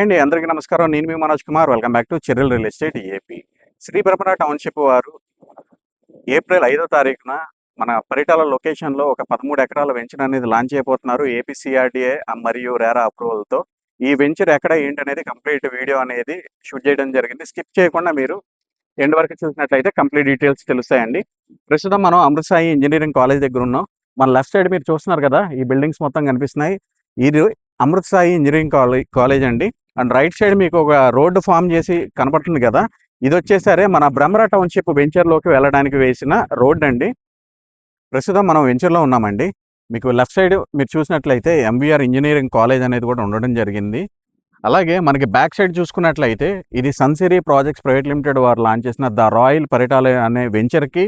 అండి అందరికీ నమస్కారం. నేను మీ Manoj Kumar. Welcome back to చెర్రల్ real estate AP. Shri Brahmana township వారు ఏప్రిల్ 5వ తారీఖున మన పరిటాల లొకేషన్‌లో ఒక 13 ఎకరాల వెంచర్ అనేది లాంచ్ చేయబోతున్నారు. ఏపీ సీఆర్‌డీఏ మరియు రెరా అప్రూవల్‌తో. ఈ వెంచర్ ఎక్కడ ఏంటనేది కంప్లీట్ వీడియో అనేది షూట్ చేయడం జరిగింది. స్కిప్ చేయకుండా మీరు ఎండ్ వరకు చూసినట్లయితే కంప్లీట్ డీటెయిల్స్ తెలుస్తాయండి. ప్రస్తుతం మనం అమృత్ సాయి ఇంజినీరింగ్ కాలేజ్ దగ్గర ఉన్నాం. మన లెఫ్ట్ సైడ్ మీరు చూస్తున్నారు కదా! ఈ బిల్డింగ్స్ మొత్తం కనిపిస్తున్నాయి. ఇది అమృత్ సాయి ఇంజినీరింగ్ కాలేజ్ అండి. అండ్ రైట్ సైడ్ మీకు ఒక రోడ్డు ఫామ్ చేసి కనపడుతుంది కదా! ఇదొచ్చేసరి మన బ్రహ్మరా టౌన్‌షిప్ వెంచర్‌లోకి వెళ్ళడానికి వేసిన రోడ్ అండి. ప్రస్తుతం మనం వెంచర్‌లో ఉన్నామండి. మీకు లెఫ్ట్ సైడ్ మీరు చూసినట్లయితే ఎంవీఆర్ ఇంజినీరింగ్ కాలేజ్ అనేది కూడా ఉండడం జరిగింది. అలాగే మనకి బ్యాక్ సైడ్ చూసుకున్నట్లయితే ఇది సన్సిరీ ప్రాజెక్ట్స్ ప్రైవేట్ లిమిటెడ్ వారు లాంచ్ చేసిన ద రాయల్ పరిటాల అనే వెంచర్‌కి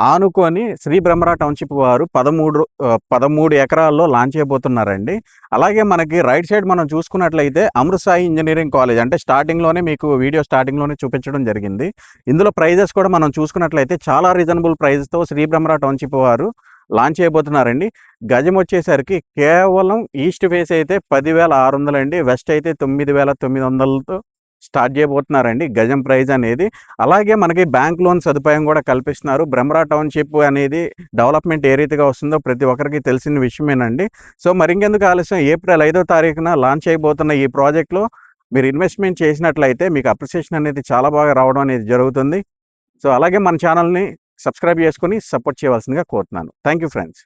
ఆనుకొని శ్రీ బ్రహ్మరా టౌన్‌షిప్ వారు 13 ఎకరాల్లో లాంచ్ చేయబోతున్నారండి. అలాగే మనకి రైట్ సైడ్ మనం చూసుకున్నట్లయితే అమృత్ సాయి ఇంజినీరింగ్ కాలేజ్ అంటే స్టార్టింగ్‌లోనే మీకు వీడియో స్టార్టింగ్‌లోనే చూపించడం జరిగింది. ఇందులో ప్రైజెస్ కూడా మనం చూసుకున్నట్లయితే చాలా రీజనబుల్ ప్రైస్‌తో శ్రీ బ్రహ్మరా టౌన్‌షిప్ వారు లాంచ్ చేయబోతున్నారండి. గజం వచ్చేసరికి కేవలం ఈస్ట్ ఫేస్ అయితే 10,600 అండి. వెస్ట్ అయితే 9,900తో స్టార్ట్ చేయబోతున్నారండి గజం ప్రైస్ అనేది. అలాగే మనకి బ్యాంక్ లోన్ సదుపాయం కూడా కల్పిస్తున్నారు. బ్రహ్మరా టౌన్‌షిప్ అనేది డెవలప్‌మెంట్ ఏ రీతిగా వస్తుందో ప్రతి ఒక్కరికి తెలిసిన విషయమేనండి. సో మరింకెందుకు ఆలస్యం ఏప్రిల్ 5వ తారీఖున లాంచ్ చేయబోతున్న ఈ ప్రాజెక్ట్‌లో మీరు ఇన్వెస్ట్‌మెంట్ చేసినట్లయితే మీకు అప్రిసియేషన్ అనేది చాలా బాగా రావడం అనేది జరుగుతుంది. సో అలాగే మన ఛానల్‌ని సబ్స్క్రైబ్ చేసుకొని సపోర్ట్ చేయవలసిందిగా కోరుతున్నాను. Thank you friends.